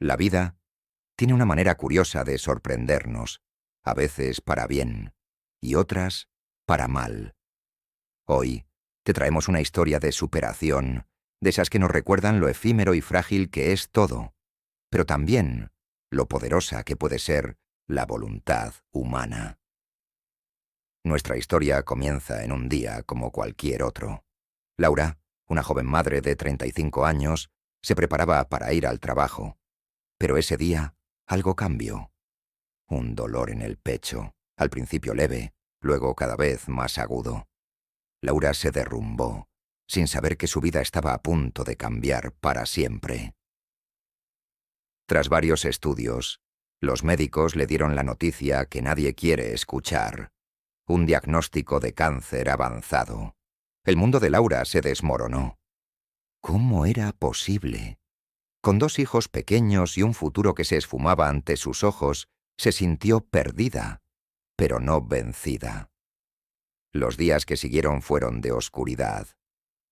La vida tiene una manera curiosa de sorprendernos, a veces para bien y otras para mal. Hoy te traemos una historia de superación, de esas que nos recuerdan lo efímero y frágil que es todo, pero también lo poderosa que puede ser la voluntad humana. Nuestra historia comienza en un día como cualquier otro. Laura, una joven madre de 35 años, se preparaba para ir al trabajo. Pero ese día algo cambió. Un dolor en el pecho, al principio leve, luego cada vez más agudo. Laura se derrumbó, sin saber que su vida estaba a punto de cambiar para siempre. Tras varios estudios, los médicos le dieron la noticia que nadie quiere escuchar: un diagnóstico de cáncer avanzado. El mundo de Laura se desmoronó. ¿Cómo era posible? Con 2 hijos pequeños y un futuro que se esfumaba ante sus ojos, se sintió perdida, pero no vencida. Los días que siguieron fueron de oscuridad.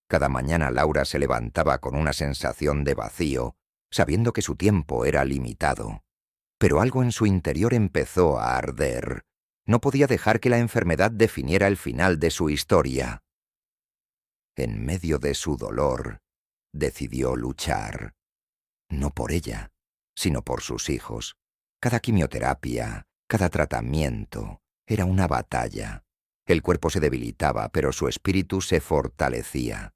Cada mañana Laura se levantaba con una sensación de vacío, sabiendo que su tiempo era limitado. Pero algo en su interior empezó a arder. No podía dejar que la enfermedad definiera el final de su historia. En medio de su dolor, decidió luchar. No por ella, sino por sus hijos. Cada quimioterapia, cada tratamiento, era una batalla. El cuerpo se debilitaba, pero su espíritu se fortalecía.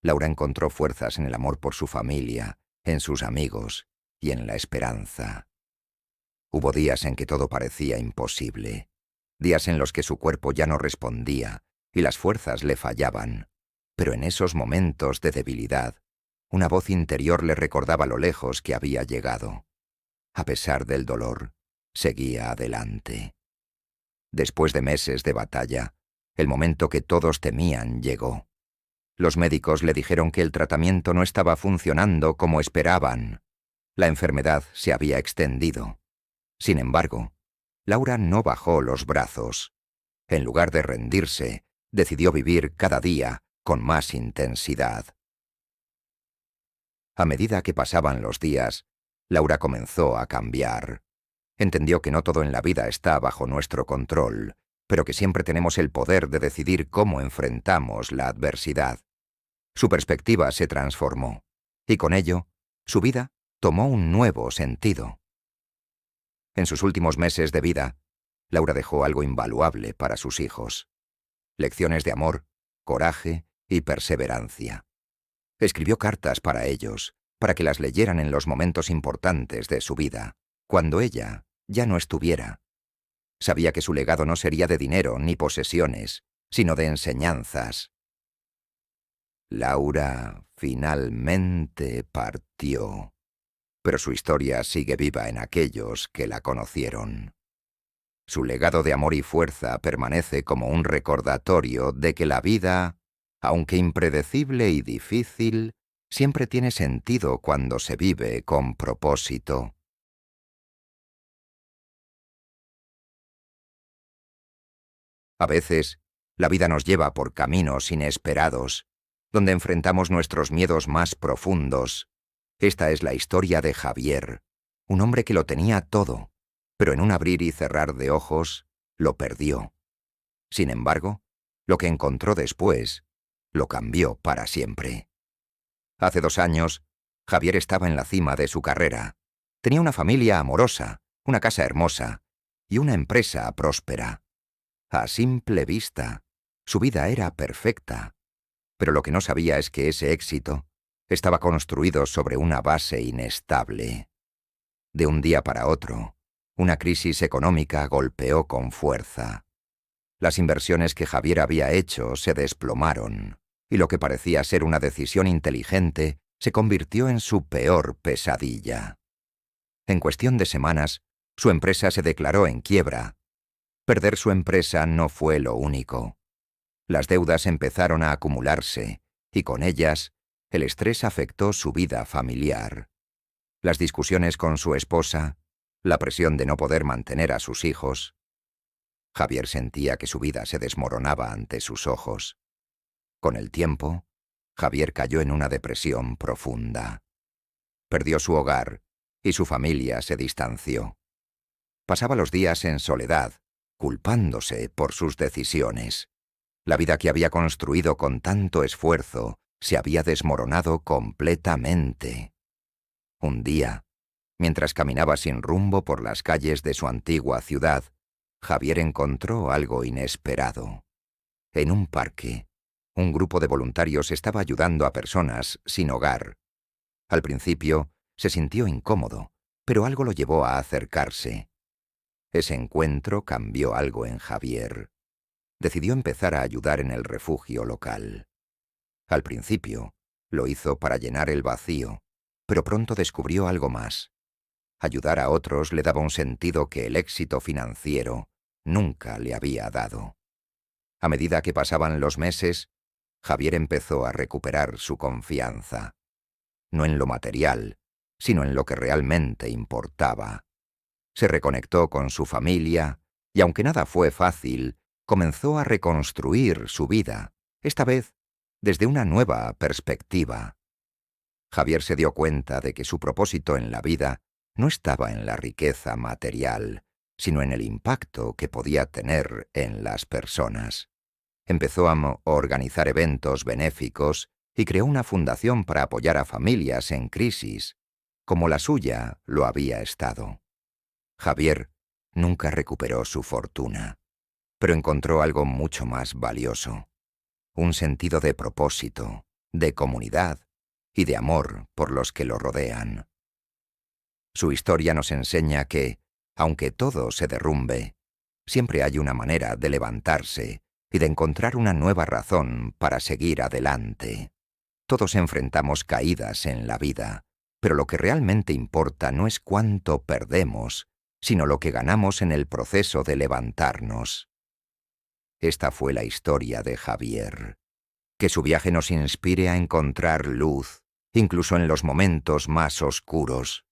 Laura encontró fuerzas en el amor por su familia, en sus amigos y en la esperanza. Hubo días en que todo parecía imposible, días en los que su cuerpo ya no respondía y las fuerzas le fallaban. Pero en esos momentos de debilidad, una voz interior le recordaba lo lejos que había llegado. A pesar del dolor, seguía adelante. Después de meses de batalla, el momento que todos temían llegó. Los médicos le dijeron que el tratamiento no estaba funcionando como esperaban. La enfermedad se había extendido. Sin embargo, Laura no bajó los brazos. En lugar de rendirse, decidió vivir cada día con más intensidad. A medida que pasaban los días, Laura comenzó a cambiar. Entendió que no todo en la vida está bajo nuestro control, pero que siempre tenemos el poder de decidir cómo enfrentamos la adversidad. Su perspectiva se transformó, y con ello, su vida tomó un nuevo sentido. En sus últimos meses de vida, Laura dejó algo invaluable para sus hijos: lecciones de amor, coraje y perseverancia. Escribió cartas para ellos, para que las leyeran en los momentos importantes de su vida, cuando ella ya no estuviera. Sabía que su legado no sería de dinero ni posesiones, sino de enseñanzas. Laura finalmente partió, pero su historia sigue viva en aquellos que la conocieron. Su legado de amor y fuerza permanece como un recordatorio de que la vida, aunque impredecible y difícil, siempre tiene sentido cuando se vive con propósito. A veces, la vida nos lleva por caminos inesperados, donde enfrentamos nuestros miedos más profundos. Esta es la historia de Javier, un hombre que lo tenía todo, pero en un abrir y cerrar de ojos, lo perdió. Sin embargo, lo que encontró después, lo cambió para siempre. Hace 2 años, Javier estaba en la cima de su carrera. Tenía una familia amorosa, una casa hermosa y una empresa próspera. A simple vista, su vida era perfecta, pero lo que no sabía es que ese éxito estaba construido sobre una base inestable. De un día para otro, una crisis económica golpeó con fuerza. Las inversiones que Javier había hecho se desplomaron, y lo que parecía ser una decisión inteligente se convirtió en su peor pesadilla. En cuestión de semanas, su empresa se declaró en quiebra. Perder su empresa no fue lo único. Las deudas empezaron a acumularse, y con ellas, el estrés afectó su vida familiar. Las discusiones con su esposa, la presión de no poder mantener a sus hijos. Javier sentía que su vida se desmoronaba ante sus ojos. Con el tiempo, Javier cayó en una depresión profunda. Perdió su hogar y su familia se distanció. Pasaba los días en soledad, culpándose por sus decisiones. La vida que había construido con tanto esfuerzo se había desmoronado completamente. Un día, mientras caminaba sin rumbo por las calles de su antigua ciudad, Javier encontró algo inesperado. En un parque, un grupo de voluntarios estaba ayudando a personas sin hogar. Al principio, se sintió incómodo, pero algo lo llevó a acercarse. Ese encuentro cambió algo en Javier. Decidió empezar a ayudar en el refugio local. Al principio, lo hizo para llenar el vacío, pero pronto descubrió algo más. Ayudar a otros le daba un sentido que el éxito financiero nunca le había dado. A medida que pasaban los meses, Javier empezó a recuperar su confianza. No en lo material, sino en lo que realmente importaba. Se reconectó con su familia y, aunque nada fue fácil, comenzó a reconstruir su vida, esta vez desde una nueva perspectiva. Javier se dio cuenta de que su propósito en la vida no estaba en la riqueza material, sino en el impacto que podía tener en las personas. Empezó a organizar eventos benéficos y creó una fundación para apoyar a familias en crisis, como la suya lo había estado. Javier nunca recuperó su fortuna, pero encontró algo mucho más valioso: un sentido de propósito, de comunidad y de amor por los que lo rodean. Su historia nos enseña que, aunque todo se derrumbe, siempre hay una manera de levantarse y de encontrar una nueva razón para seguir adelante. Todos enfrentamos caídas en la vida, pero lo que realmente importa no es cuánto perdemos, sino lo que ganamos en el proceso de levantarnos. Esta fue la historia de Javier. Que su viaje nos inspire a encontrar luz, incluso en los momentos más oscuros.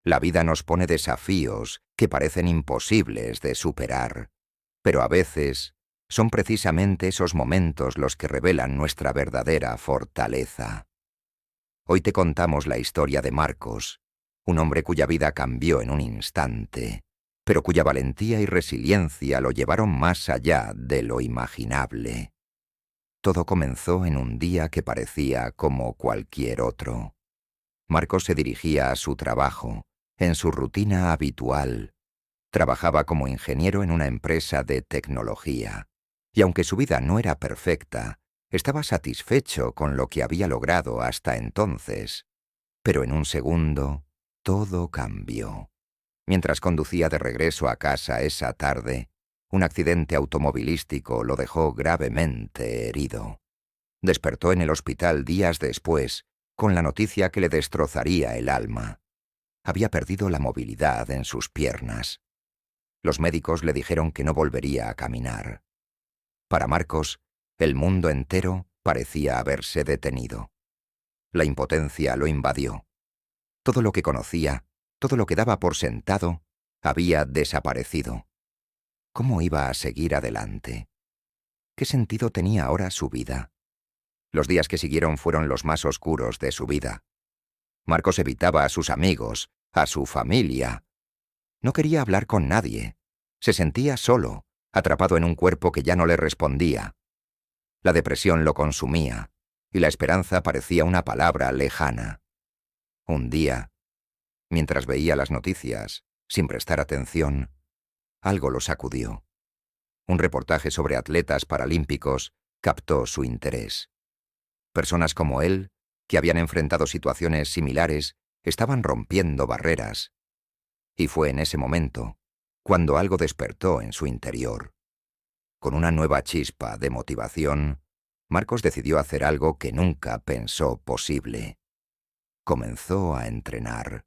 La vida nos pone desafíos que parecen imposibles de superar, pero a veces son precisamente esos momentos los que revelan nuestra verdadera fortaleza. Hoy te contamos la historia de Marcos, un hombre cuya vida cambió en un instante, pero cuya valentía y resiliencia lo llevaron más allá de lo imaginable. Todo comenzó en un día que parecía como cualquier otro. Marcos se dirigía a su trabajo, en su rutina habitual. Trabajaba como ingeniero en una empresa de tecnología, y aunque su vida no era perfecta, estaba satisfecho con lo que había logrado hasta entonces. Pero en un segundo, todo cambió. Mientras conducía de regreso a casa esa tarde, un accidente automovilístico lo dejó gravemente herido. Despertó en el hospital días después, con la noticia que le destrozaría el alma. Había perdido la movilidad en sus piernas. Los médicos le dijeron que no volvería a caminar. Para Marcos, el mundo entero parecía haberse detenido. La impotencia lo invadió. Todo lo que conocía, todo lo que daba por sentado, había desaparecido. ¿Cómo iba a seguir adelante? ¿Qué sentido tenía ahora su vida? Los días que siguieron fueron los más oscuros de su vida. Marcos evitaba a sus amigos, a su familia. No quería hablar con nadie. Se sentía solo, atrapado en un cuerpo que ya no le respondía. La depresión lo consumía, y la esperanza parecía una palabra lejana. Un día, mientras veía las noticias, sin prestar atención, algo lo sacudió. Un reportaje sobre atletas paralímpicos captó su interés. Personas como él, que habían enfrentado situaciones similares, estaban rompiendo barreras. Y fue en ese momento cuando algo despertó en su interior. Con una nueva chispa de motivación, Marcos decidió hacer algo que nunca pensó posible. Comenzó a entrenar.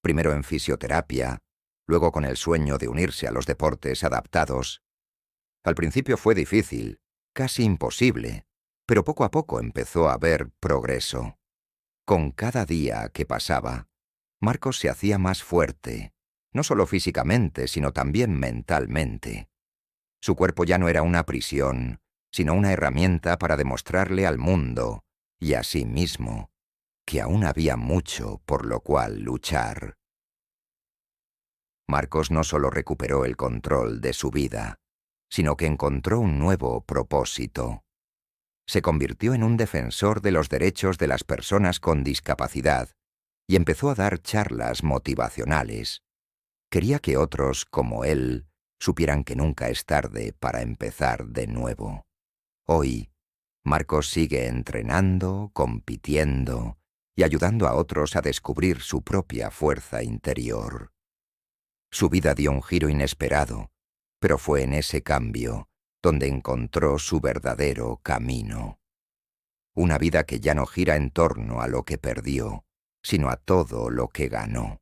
Primero en fisioterapia, luego con el sueño de unirse a los deportes adaptados. Al principio fue difícil, casi imposible, pero poco a poco empezó a ver progreso. Con cada día que pasaba, Marcos se hacía más fuerte, no solo físicamente, sino también mentalmente. Su cuerpo ya no era una prisión, sino una herramienta para demostrarle al mundo y asimismo que aún había mucho por lo cual luchar. Marcos no solo recuperó el control de su vida, sino que encontró un nuevo propósito. Se convirtió en un defensor de los derechos de las personas con discapacidad y empezó a dar charlas motivacionales. Quería que otros, como él, supieran que nunca es tarde para empezar de nuevo. Hoy, Marcos sigue entrenando, compitiendo y ayudando a otros a descubrir su propia fuerza interior. Su vida dio un giro inesperado, pero fue en ese cambio donde encontró su verdadero camino. Una vida que ya no gira en torno a lo que perdió, sino a todo lo que ganó.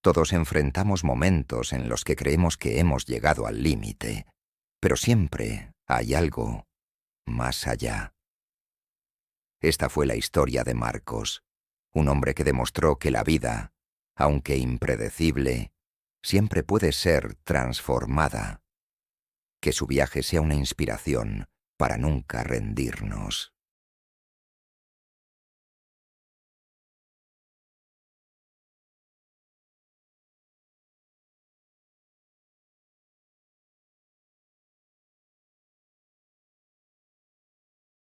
Todos enfrentamos momentos en los que creemos que hemos llegado al límite, pero siempre hay algo más allá. Esta fue la historia de Marcos, un hombre que demostró que la vida, aunque impredecible, siempre puede ser transformada. Que su viaje sea una inspiración para nunca rendirnos.